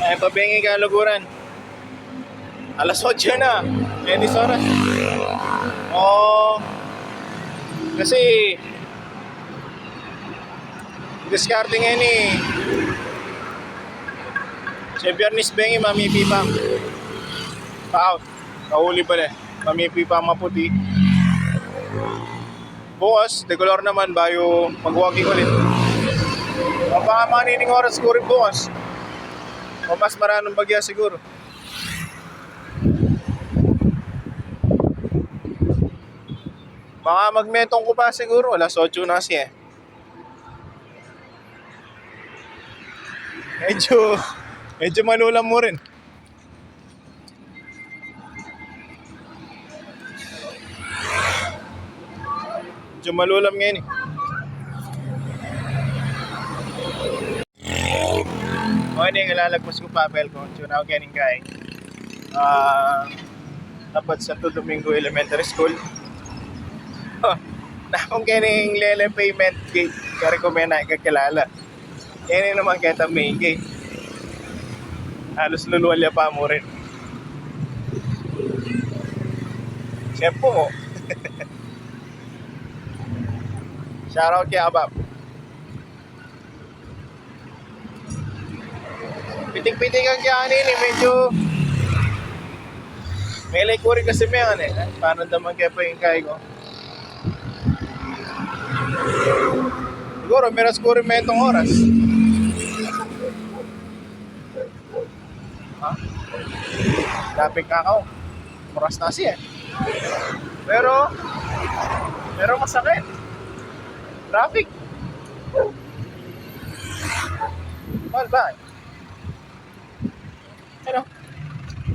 Ay, pabengi ka luguran. Alas 8 na. Edis oras. Oh, kasi diskarte ngayon eh. Sa Biyernes bengi, mamipi pa. Pa-out. Kahuli pala eh. Mamipi pa maputi. Bukas, decolor naman bayo mag-walking ulit. Baka manining oras ko rin bukas. O mas maraming bagya siguro. Baka magmetong ko pa siguro. Alas 8 na siya eh. Medyo malulam mo rin. Medyo malulam ngayon eh. O hindi, ilalagpas ko papel ko. Tuna ako ganing kay. Dapat sa Santo Domingo Elementary School. Na kung ganing lele payment gate. Kari ko may nakakilala. Yan naman kita may gate. Halos luluwalya pa mo rin. Siyempre mo. Shoutout kay Abab. Pitik-pitik ang kanin eh. Medyo may like ko rin kasi may ano eh. Paano naman kaya pa yung kaya ko. Siguro meras ko rin may itong oras. Ha? Dapig kakao. Oras na siya. Pero masakit. Traffic. Mahal ba? Ano?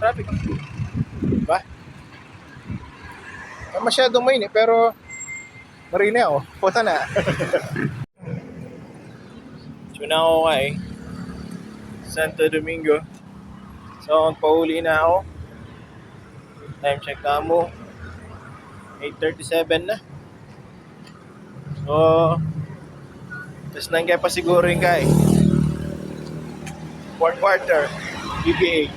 Traffic. Ba? Masyadong mainit pero marina ako. Puta na. Tuna ako nga eh. Santo Domingo. So, magpahuli na ako. Time check na mo. 8:37 na. So, tapos nangyay pa siguro yung guy. Fourth quarter. PBA.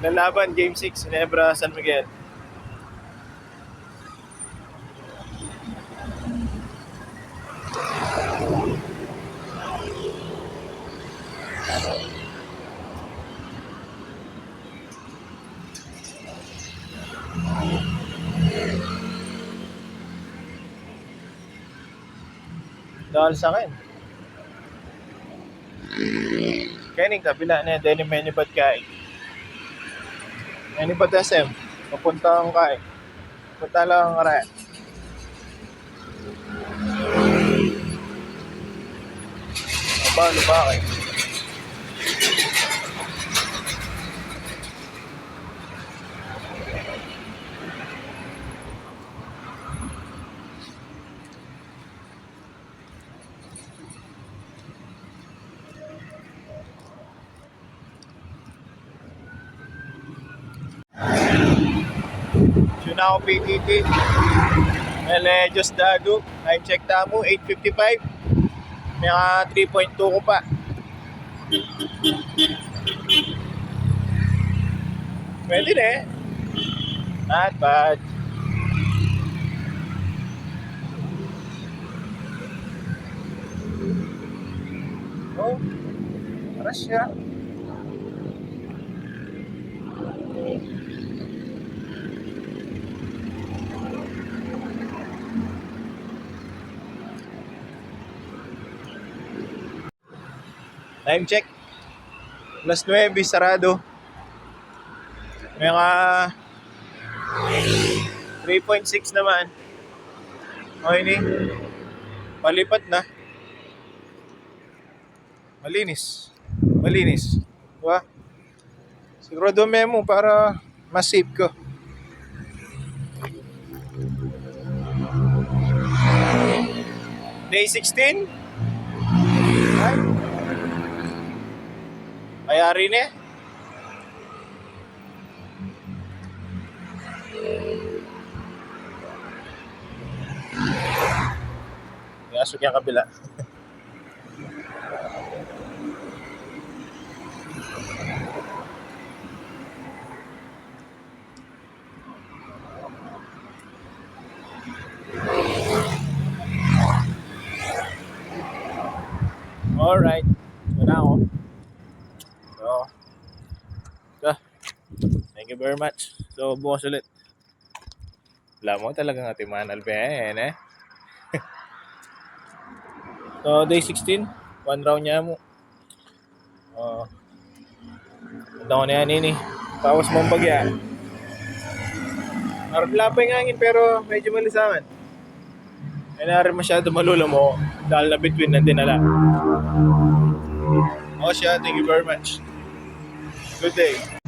Lalaban, Game 6, Ginebra, San Miguel. Dahil sa akin. Kaya kabila na dahil may nibat kain. May nibat SM. Papunta ang kain. Punta lang ang rin. Paano ba kayo? Yun ako PTT. Ele, just dago. Time check tamo, 8:55. May 3.2 ko pa. Pwede na eh. Not bad. Oh, paras siya. Time check. Alas 9, sarado. May mga 3.6 naman. Okay ni. Palipat na. Malinis. Diba? Sigurado memo para mas-save ko. Day 16. Ay. Mayari na eh. Asok yung kabila. Alright. Wala ako. So, so, thank you very much. So, bukas ulit. Wala mo talagang atimanal pa yan eh. So, day 16. One round niya mo. Ganda ko na yan ini. Tapos mong bagya. Lapay nga ngin pero medyo malisangan. Ay na rin masyado malulo mo dahil na between ng dinala. O siya, thank you very much. Good day.